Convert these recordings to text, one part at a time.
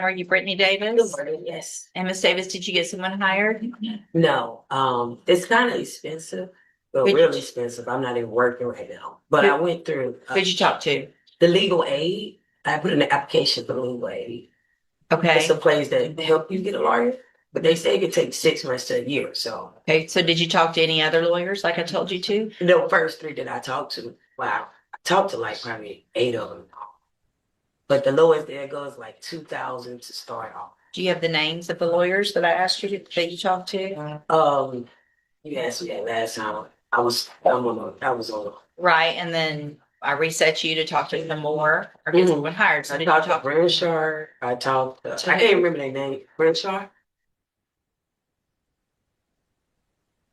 Are you Brittany Good Davis? morning, yes. And Miss Davis, did you get someone hired? No, it's kind of expensive, but Who'd really you, expensive. I'm not even working right now. But who, I went through who'd you talk to? the legal aid. I put in an application for legal aid. It's a Okay. place that help you get a lawyer, but they say it could take 6 months to a year. So Okay. So did you talk to any other lawyers like I told you to? the first three that I talked to, wow, I talked to like probably 8 of them. But the lowest there goes like 2,000 to start off. Do you have the names of the lawyers that I asked you that you talked to? You asked me that last time. I was on. Right. And then I reset you to talk to them more or get someone hired. So I did you talked to talk to Brenshaw. I talked. I who? can't remember their name. Brenshaw.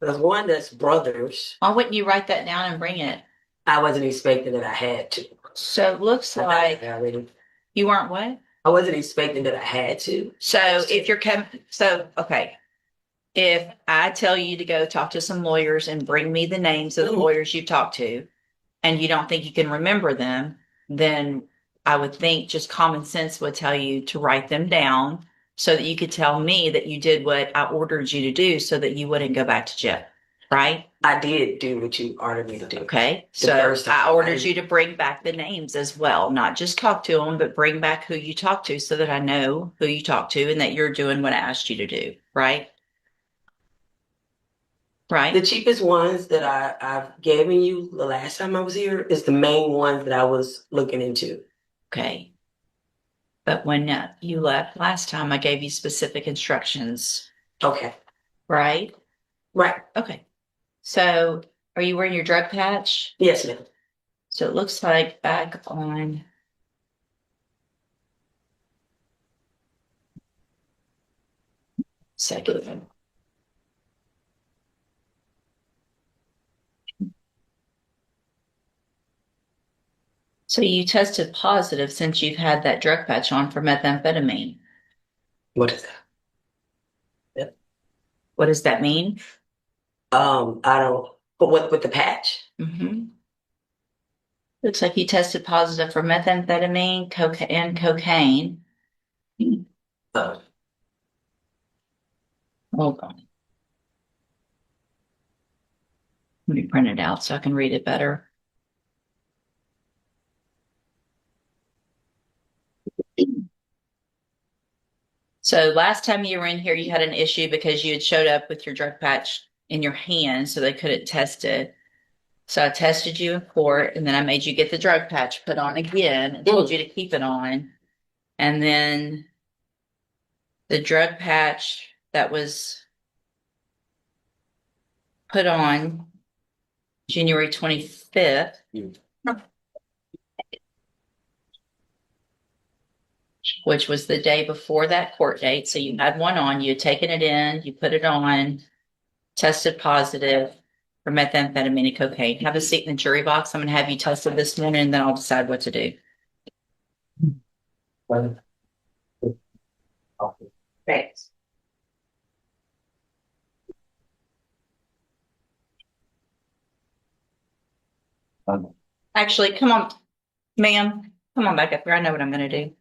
There's one that's brothers. Why wouldn't you write that down and bring it? I wasn't expecting that I had to. So it looks I thought like I already. you weren't what? I wasn't expecting that I had to. So if you're coming, so okay. If I tell you to go talk to some lawyers and bring me the names of the lawyers you talked to, and you don't think you can remember them, then I would think just common sense would tell you to write them down so that you could tell me that you did what I ordered you to do so that you wouldn't go back to jail. Right? I did do what you ordered me to do. Okay. The So first time. I ordered you to bring back the names as well, not just talk to them, but bring back who you talked to so that I know who you talked to and that you're doing what I asked you to do. Right? The Right. cheapest ones that I've given you the last time I was here is the main ones that I was looking into. Okay. But when you left last time, I gave you specific instructions, Okay. right? Right. Okay. So are you wearing your drug patch? Yes, ma'am. So it looks like back on second. So you tested positive since you've had that drug patch on for methamphetamine. What is that? Yep. What does that mean? I don't. But what with the patch? Mm-hmm. Looks like you tested positive for methamphetamine, cocaine, and cocaine. Uh, Hold on. Let me print it out so I can read it better. So last time you were in here, you had an issue because you had showed up with your drug patch in your hand, so they couldn't test it. So I tested you in court, and then I made you get the drug patch put on again and told you to keep it on. And then the drug patch that was put on January 25th, which was the day before that court date. So you had one on, you had taken it in, you put it on, tested positive for methamphetamine and cocaine. Have a seat in the jury box. I'm going to have you tested this morning, and then I'll decide what to do. Thanks. Actually, come on, ma'am. Come on back up here. I know what I'm going to do.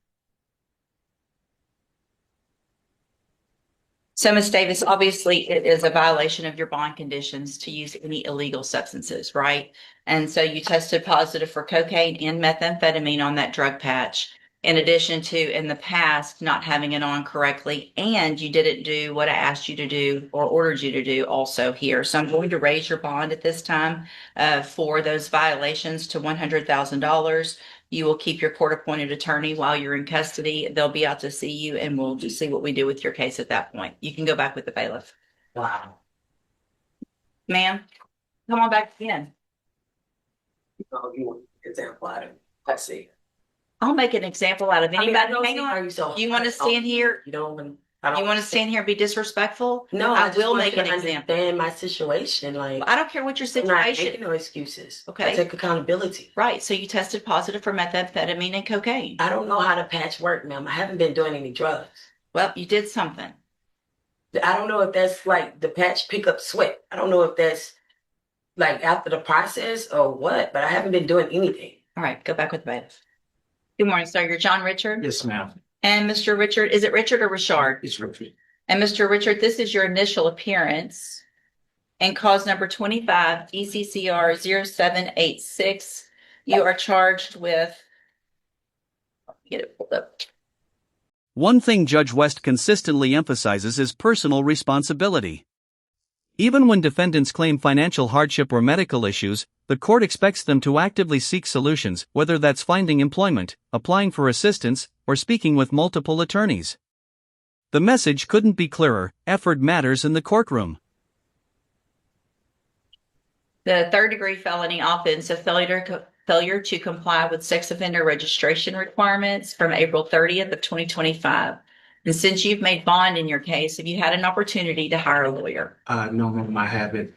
So, Ms. Davis, obviously it is a violation of your bond conditions to use any illegal substances, right? And so you tested positive for cocaine and methamphetamine on that drug patch, in addition to in the past not having it on correctly, and you didn't do what I asked you to do or ordered you to do also here. So I'm going to raise your bond at this time for those violations to $100,000. You will keep your court-appointed attorney while you're in custody. They'll be out to see you, and we'll just see what we do with your case at that point. You can go back with the bailiff. wow. Ma'am, come on back again. Oh, you want an example out of it? I see. I'll make an example out of I mean, anybody. don't Hang see on. how you so. You want to stand here? You don't. You want to stand here and be disrespectful? No, I just will want make you an to example. understand my situation. Like, I don't care what your I'm not making situation. no excuses. Okay. I take accountability. Right. So you tested positive for methamphetamine and cocaine. I don't know how the patch work, ma'am. I haven't been doing any drugs. Well, you did something. I don't know if that's like the patch pick up sweat. I don't know if that's like after the process or what, but I haven't been doing anything. All right. Go back with the bailiff. Good morning, sir. You're John Richard. Yes, ma'am. And Mr. Richard, is it Richard or Richard? It's Richard. And Mr. Richard, this is your initial appearance. And cause number 25, ECCR 0786. You are charged with, get it pulled up. One thing Judge West consistently emphasizes is personal responsibility. Even when defendants claim financial hardship or medical issues, the court expects them to actively seek solutions, whether that's finding employment, applying for assistance, or speaking with multiple attorneys. The message couldn't be clearer: effort matters in the courtroom. The third-degree felony offense of failure to comply with sex offender registration requirements from April 30th of 2025. And since you've made bond in your case, have you had an opportunity to hire a lawyer? No, ma'am, I haven't.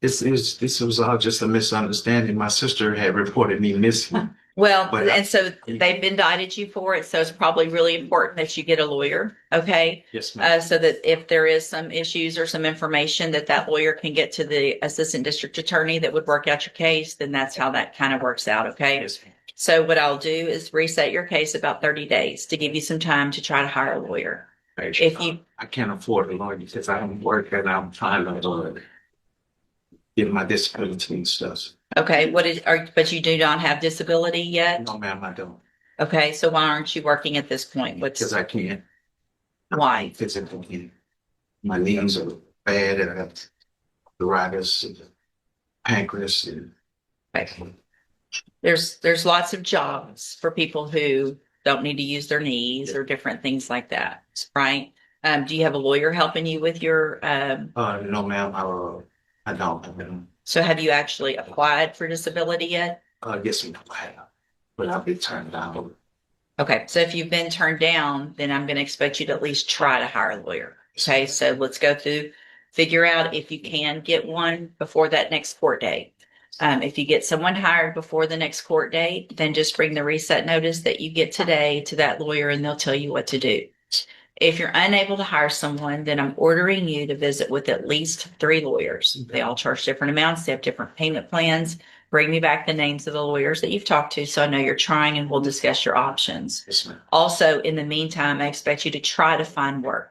This was all just a misunderstanding. My sister had reported me missing. Well, But and so they've indicted you for it, so it's probably really important that you get a lawyer, okay? Yes, ma'am. So that if there is some issues or some information that lawyer can get to the assistant district attorney that would work out your case, then that's how that kind of works out, okay? Yes, ma'am. So what I'll do is reset your case about 30 days to give you some time to try to hire a lawyer. If you, I can't afford a lawyer because I don't work and I'm trying to get my disability and stuff. okay, but you do not have disability yet? No, ma'am, I don't. Okay, so why aren't you working at this point? Because I can't. Why? Physically, my knees are bad and I have arthritis and pancreas and There's lots of jobs for people who don't need to use their knees or different things like that, right? Do you have a lawyer helping you with your, no, ma'am, I don't. so have you actually applied for disability yet? Yes, ma'am, I have, but I've been turned down. Okay, so if you've been turned down, then I'm going to expect you to at least try to hire a lawyer. Okay, so let's go through, figure out if you can get one before that next court date. If you get someone hired before the next court date, then just bring the reset notice that you get today to that lawyer and they'll tell you what to do. If you're unable to hire someone, then I'm ordering you to visit with at least 3 lawyers. They all charge different amounts. They have different payment plans. Bring me back the names of the lawyers that you've talked to so I know you're trying and we'll discuss your options. Yes, ma'am. Also, in the meantime, I expect you to try to find work.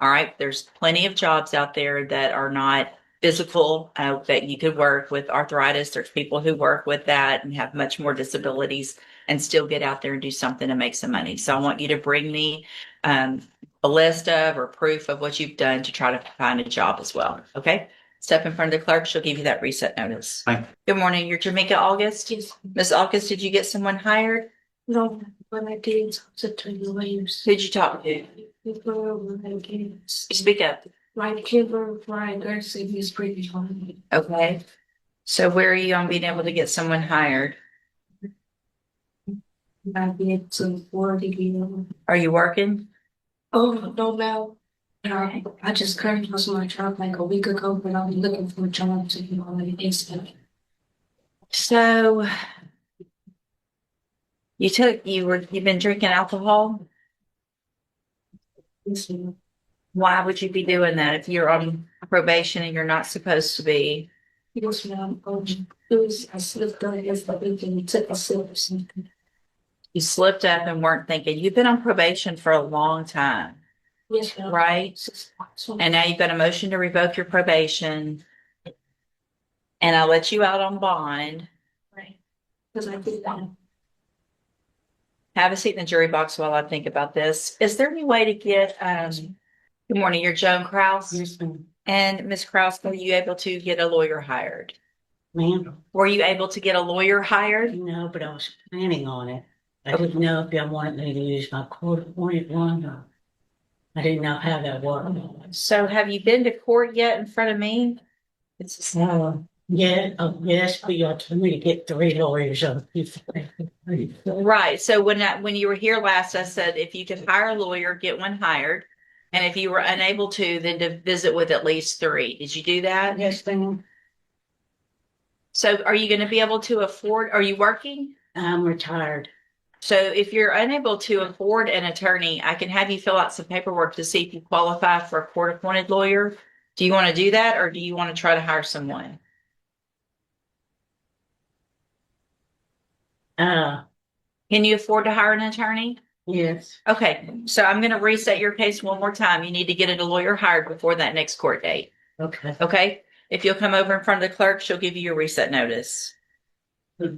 All right. There's plenty of jobs out there that are not physical, that you could work with arthritis. There's people who work with that and have much more disabilities and still get out there and do something to make some money. So I want you to bring me a list of or proof of what you've done to try to find a job as well. Okay. Step in front of the clerk. She'll give you that reset notice. Thank you. Good morning. You're Jamaica August? Yes. Miss August, did you get someone hired? No, when I did talk to the lawyers. Who'd you talk to? Speak up. Like Kimber, Brian Garcia, he's pretty hard. Okay. So where are you on being able to get someone hired? I did some 40. Are you working? Oh, no, no. I just currently lost my job like a week ago, but I'm looking for a job to be on the instant. So you've been drinking alcohol? Yes, ma'am. Why would you be doing that if you're on probation and you're not supposed to be? Yes, ma'am. I slipped on yesterday and took a sip or something. You slipped up and weren't thinking. You've been on probation for a long time, Yes, ma'am. right? And now you've got a motion to revoke your probation. And I'll let you out on bond. Right. Because I did that. Have a seat in the jury box while I think about this. Is there any way to get, good morning, you're Joan Kraus? Yes, ma'am. And Ms. Kraus, were you able to get a lawyer hired? Ma'am, Were you able to get a lawyer hired? no, but I was planning on it. I didn't know if y'all wanted me to use my court-appointed one or I didn't know how that worked. So have you been to court yet in front of me? It's Yes, but y'all told me to get 3 lawyers on. right. So when you were here last, I said if you could hire a lawyer, get one hired. And if you were unable to, then to visit with at least 3. Did you do that? Yes, ma'am. So are you going to be able to afford, are you working? I'm retired. So if you're unable to afford an attorney, I can have you fill out some paperwork to see if you qualify for a court-appointed lawyer. Do you want to do that or do you want to try to hire someone? Can you afford to hire an attorney? Yes. Okay, so I'm gonna reset your case one more time. You need to get a lawyer hired before that next court date. Okay. Okay? If you'll come over in front of the clerk, she'll give you your reset notice. Hmm.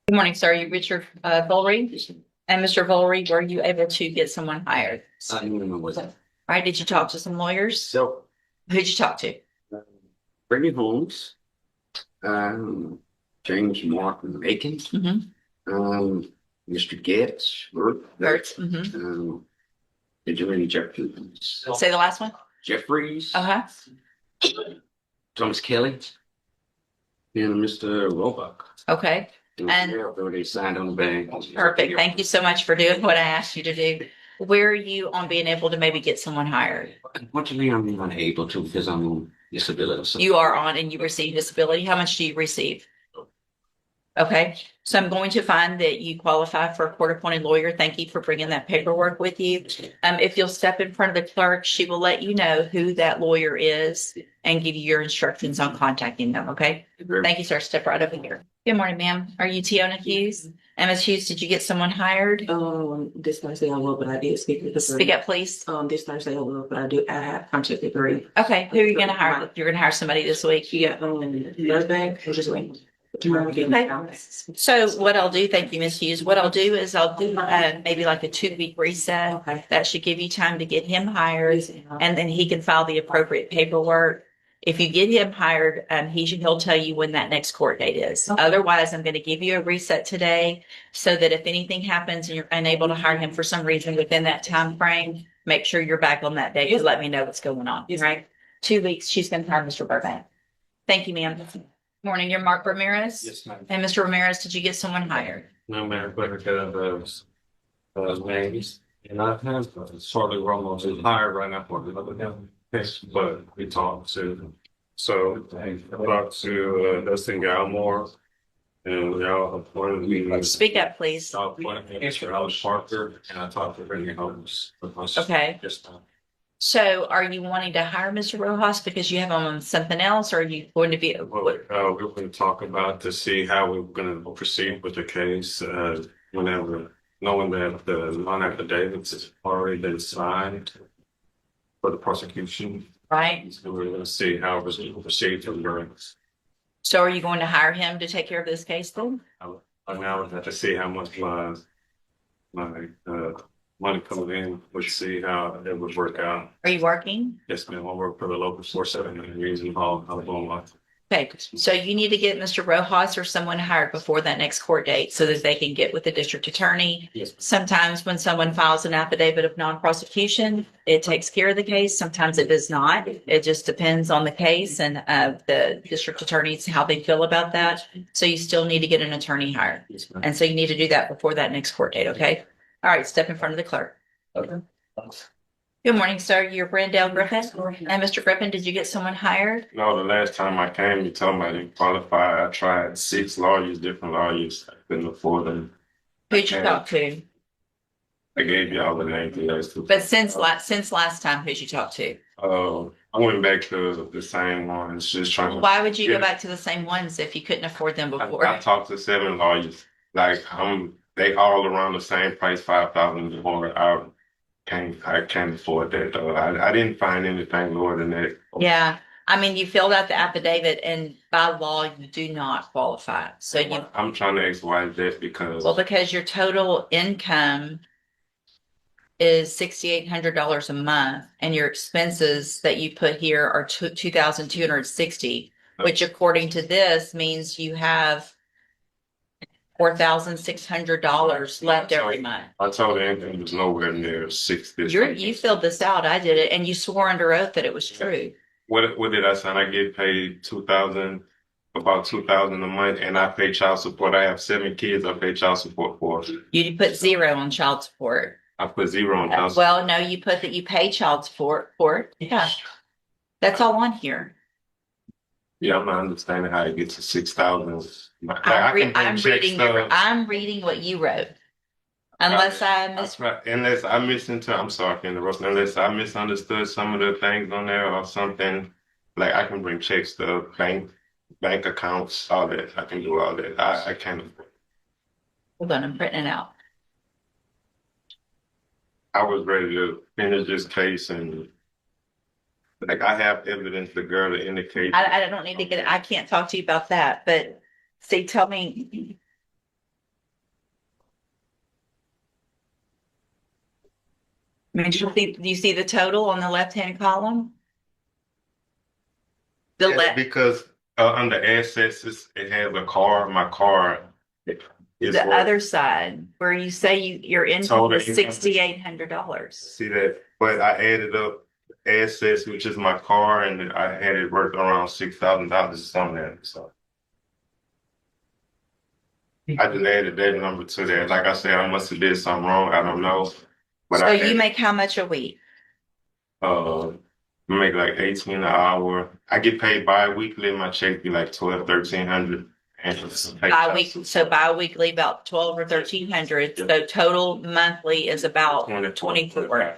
Good morning, sir. You Richard Volry? And Mr. Volry, were you able to get someone hired? I don't remember what that. All right, did you talk to some lawyers? So, Who'd you talk to? Brittany Holmes, James Martin Macon, Mhm. Mr. Getz, Gertz, mhm. Benjamin Jeffries, Say the last one? Jeffries, Uh-huh. Thomas Kelly, and Mr. Roebuck. Okay, And- They signed on the bank. perfect. Thank you so much for doing what I asked you to do. Where are you on being able to maybe get someone hired? Unfortunately, I'm unable to because I'm on disability. So You are on and you receive disability. How much do you receive? Okay, so I'm going to find that you qualify for a court-appointed lawyer. Thank you for bringing that paperwork with you. If you'll step in front of the clerk, she will let you know who that lawyer is and give you your instructions on contacting them, okay? Thank you, sir. Step right over here. Good morning, ma'am. Are you Tiona Hughes? And Ms. Hughes, did you get someone hired? This Thursday I will, but I did speak with the Speak up, please. This Thursday I will, but I have contacted three. Okay, who are you gonna hire? You're gonna hire somebody this week? Yeah, Blood Bank, I'm just waiting. Tomorrow we get Okay. So what I'll do, thank you, Ms. Hughes, what I'll do is I'll do maybe like a 2-week reset. Okay. That should give you time to get him hired and then he can file the appropriate paperwork. If you get him hired, he'll tell you when that next court date is. Okay. Otherwise, I'm going to give you a reset today so that if anything happens and you're unable to hire him for some reason within that time frame, make sure you're back on that date to let me know what's going on, Yes. right? 2 weeks, she's going to hire Mr. Burbank. Thank you, ma'am. Morning, you're Mark Ramirez? Yes, ma'am. And Mr. Ramirez, did you get someone hired? No, man, but I got those names, and I have Charlie Ramos is hired right now for another case, but we talked to. So I talked to Dustin Galmore, and y'all appointed me. Speak up, please. Y'all appointed me Mr. Alex Parker, and I talked to Brittany Holmes. Okay. Just time. So are you wanting to hire Mr. Rojas because you have him on something else, or are you going to be? Well, we're going to talk about to see how we're going to proceed with the case, whenever, knowing that the non-affidavits has already been signed for the prosecution. Right. So we're going to see how we're going to proceed from there. So are you going to hire him to take care of this case then? Right now, we have to see how much my money coming in, we'll see how it would work out. Are you working? Yes, ma'am, I work for the local 479 Reason Hall, Alabama. Okay, so you need to get Mr. Rojas or someone hired before that next court date so that they can get with the district attorney. Yes. Sometimes when someone files an affidavit of non-prosecution, it takes care of the case. Sometimes it does not. It just depends on the case and the district attorneys, how they feel about that. So you still need to get an attorney hired. Yes, ma'am. And so you need to do that before that next court date, okay? All right, step in front of the clerk. Okay. Good morning, sir. You're Brandell Griffin. And Mr. Griffin, did you get someone hired? No, the last time I came, you told me I didn't qualify. I tried 6 lawyers, different lawyers. I couldn't afford them. Who'd you talk to? I gave you all the names. But since last time, who'd you talk to? I went back to the same ones, just trying to. Why would you go Yeah. back to the same ones if you couldn't afford them I before? talked to 7 lawyers. Like they all around the same price, 5,000 more. I can't afford that though. I didn't find anything lower than that. Yeah, I mean, you filled out the affidavit and by law, you do not qualify. So you, I'm trying to ask why is that because well, because your total income is $6,800 a month and your expenses that you put here are 2,260, which according to this means you have $4,600 left every month. I told the income was nowhere near 6 this. You filled this out. I did it. And you swore under oath that it was true. What did I sign? I get paid about 2,000 a month, and I pay child support. I have 7 kids. I pay child support for. You put 0 on child support. I put 0 on child support. Well, no, you put that you pay child support for it. Yeah. That's all on here. Yeah, I'm not understanding how it gets to 6,000. I'm reading what you wrote. Unless I miss, Unless I misunderstood, I'm sorry for interrupting. Unless I misunderstood some of the things on there or something, like I can bring checks to bank accounts, all that. I can do all that. I can't. hold on, I'm printing it out. I was ready to finish this case and like I have evidence the girl to indicate. I don't need to get, I can't talk to you about that, but see, tell me. I mean, do you see the total on the left-hand column? The Yes, left, because under assets, it has a car. My car is the worth. other side, where you say your income Total is income. $6,800. See that? But I added up assets, which is my car, and I had it worth around $6,000 or something. So I just added that number to that. Like I said, I must have did something wrong. I don't know. But So I you added, make how much a week? make like 18 an hour. I get paid bi-weekly. My check be like 12, 1,300. And Bi-weekly about 12 or 1,300. So total monthly is about 24.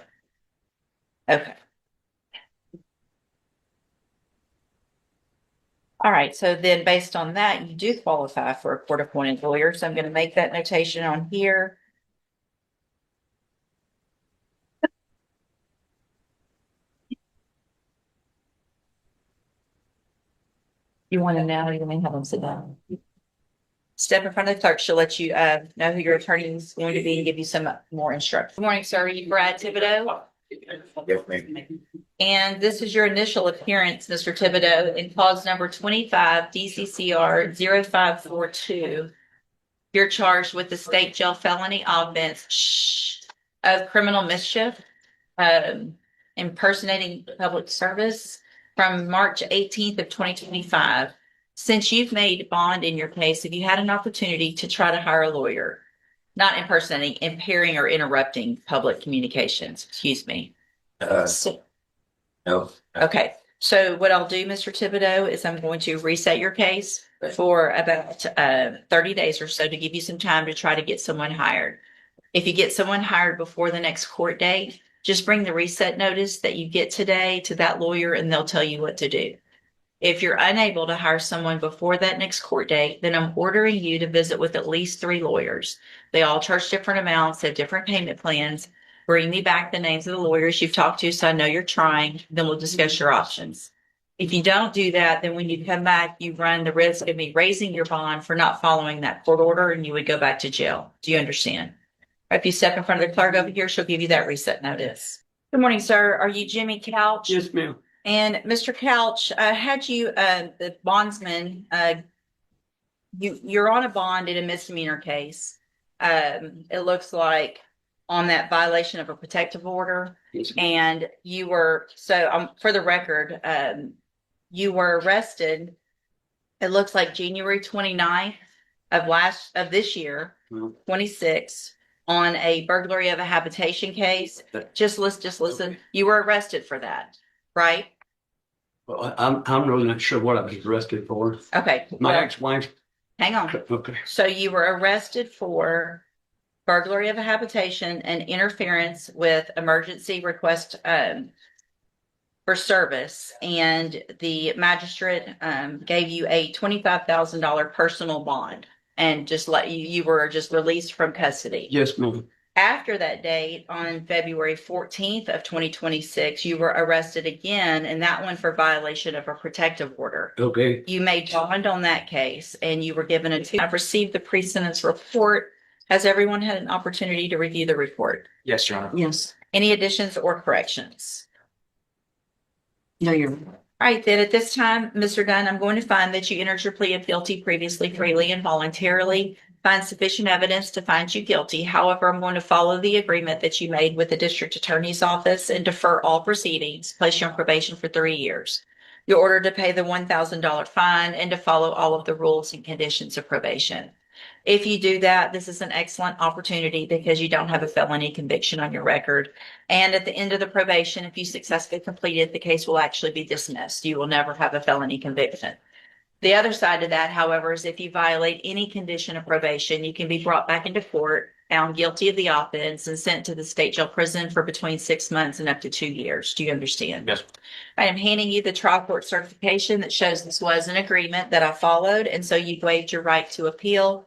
Okay. All right. So then based on that, you do qualify for a court-appointed lawyer. So I'm going to make that notation on here. You want to know, you may have them sit down. Step in front of the clerk. She'll let you know who your attorney is going to be and give you some more instruction. Good morning, sir. Are you Brad Thibodeau? Yes, ma'am. And this is your initial appearance, Mr. Thibodeau, in clause number 25 DCCR 0542. You're charged with the state jail felony offense of criminal mischief, impersonating public service from March 18th of 2025. Since you've made bond in your case, have you had an opportunity to try to hire a lawyer? Not impersonating, impairing or interrupting public communications, excuse me. No. Okay, so what I'll do, Mr. Thibodeau, is I'm going to reset your case for about 30 days or so to give you some time to try to get someone hired. If you get someone hired before the next court date, just bring the reset notice that you get today to that lawyer and they'll tell you what to do. If you're unable to hire someone before that next court date, then I'm ordering you to visit with at least 3 lawyers. They all charge different amounts, have different payment plans. Bring me back the names of the lawyers you've talked to so I know you're trying. Then we'll discuss your options. If you don't do that, then when you come back, you run the risk of me raising your bond for not following that court order and you would go back to jail. Do you understand? If you step in front of the clerk over here, she'll give you that reset notice. Good morning, sir. Are you Jimmy Couch? Yes, ma'am. And Mr. Couch, had you, the bondsman, you're on a bond in a misdemeanor case. It looks like on that violation of a protective order. Yes, And you were, so for the record, you were arrested. It looks like January 29th of this year, 26, on a burglary of a habitation case. Just listen. You were arrested for that, right? Well, I'm really not sure what I was arrested for. Okay. My well, ex-wife. hang on. Okay. So you were arrested for burglary of a habitation and interference with emergency request for service. And the magistrate gave you a $25,000 personal bond and just let you were just released from custody. Yes, ma'am. After that date, on February 14th of 2026, you were arrested again, and that one for violation of a protective order. Okay. You made bond on that case, and you were given I've received the pre-sentence report. Has everyone had an opportunity to review the report? Yes, Your Honor. Yes. Any additions or corrections? No, you're. All right, then at this time, Mr. Dunn, I'm going to find that you entered your plea of guilty previously, freely, and voluntarily. Find sufficient evidence to find you guilty. However, I'm going to follow the agreement that you made with the district attorney's office and defer all proceedings, place you on probation for 3 years. You're ordered to pay the $1,000 fine and to follow all of the rules and conditions of probation. If you do that, this is an excellent opportunity because you don't have a felony conviction on your record. And at the end of the probation, if you successfully complete it, the case will actually be dismissed. You will never have a felony conviction. The other side of that, however, is if you violate any condition of probation, you can be brought back into court found guilty of the offense, and sent to the state jail prison for between 6 months and up to 2 years. Do you understand? Yes. I am handing you the trial court certification that shows this was an agreement that I followed, and so you waived your right to appeal.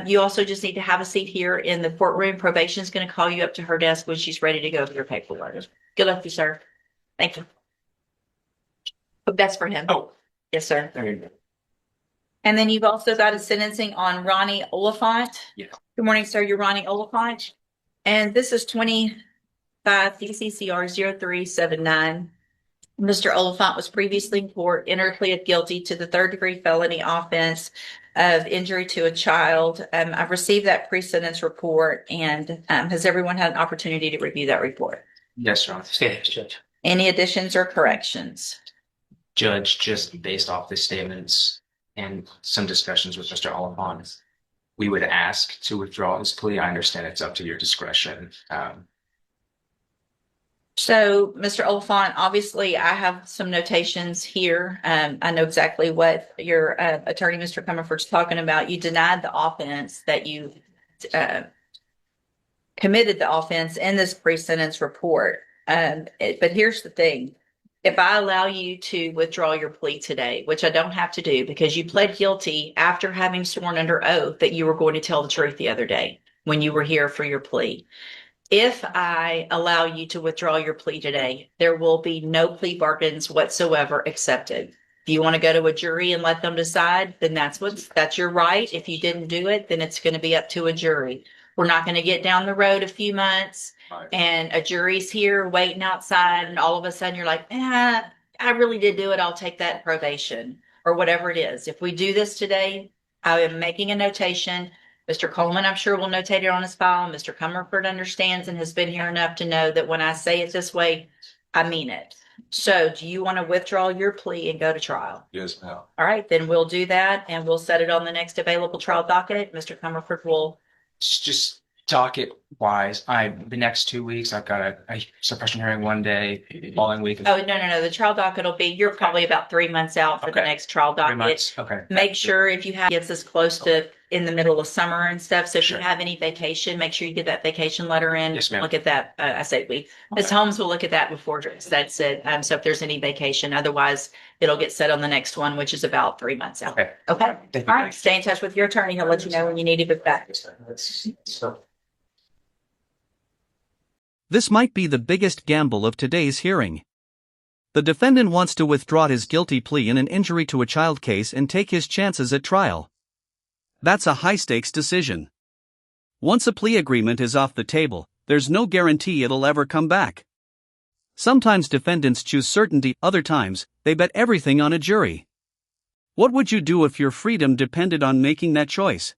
You also just need to have a seat here in the courtroom. Probation is going to call you up to her desk when she's ready to go over your paperwork. Good luck to you, sir. Thank you. Hope that's for him. Oh. Yes, sir. There you go. And then you've also got a sentencing on Ronnie Oliphant. Yeah. Good morning, sir. You're Ronnie Oliphant. And this is 25 DCCR 0379. Mr. Oliphant was previously in court, entered plea of guilty to the third-degree felony offense of injury to a child. I've received that pre-sentence report, and has everyone had an opportunity to review that report? Yes, Your Honor. Yes, Judge. Any additions or corrections? Judge, just based off the statements and some discussions with Mr. Oliphant, we would ask to withdraw his plea. I understand it's up to your discretion. So, Mr. Oliphant, obviously, I have some notations here. I know exactly what your attorney, Mr. Comerford's talking about. You denied the offense that you committed the offense in this pre-sentence report. But here's the thing. If I allow you to withdraw your plea today, which I don't have to do because you pled guilty after having sworn under oath that you were going to tell the truth the other day when you were here for your plea. If I allow you to withdraw your plea today, there will be no plea bargains whatsoever accepted. If you want to go to a jury and let them decide, then that's your right. If you didn't do it, then it's going to be up to a jury. We're not going to get down the road a few months and a jury's here waiting outside, and all of a sudden you're like, I really did do it. I'll take that probation or whatever it is. If we do this today, I am making a notation. Mr. Coleman, I'm sure will notate it on his file. Mr. Comerford understands and has been here enough to know that when I say it this way, I mean it. So do you want to withdraw your plea and go to trial? Yes, ma'am. All right, then we'll do that and we'll set it on the next available trial docket. Mr. Comerford will. Just docket wise, the next 2 weeks, I've got a suppression hearing one day, following week. Oh, no. The trial docket will be, you're probably about 3 months out for the next trial 3 docket. months. Okay. Make sure if you have, gets this close to in the middle of summer and stuff. So if Sure. you have any vacation, make sure you get that vacation letter in. Yes, ma'am. Look at that. I say we, Ms. Holmes will look at that before that's it. So if there's any vacation, otherwise it'll get set on the next one, which is about 3 months out. Okay. Okay. Thank you. All right. Stay in touch with your attorney. He'll let you know when you need to be back. This might be the biggest gamble of today's hearing. The defendant wants to withdraw his guilty plea in an injury to a child case and take his chances at trial. That's a high-stakes decision. Once a plea agreement is off the table, there's no guarantee it'll ever come back. Sometimes defendants choose certainty, other times, they bet everything on a jury. What would you do if your freedom depended on making that choice?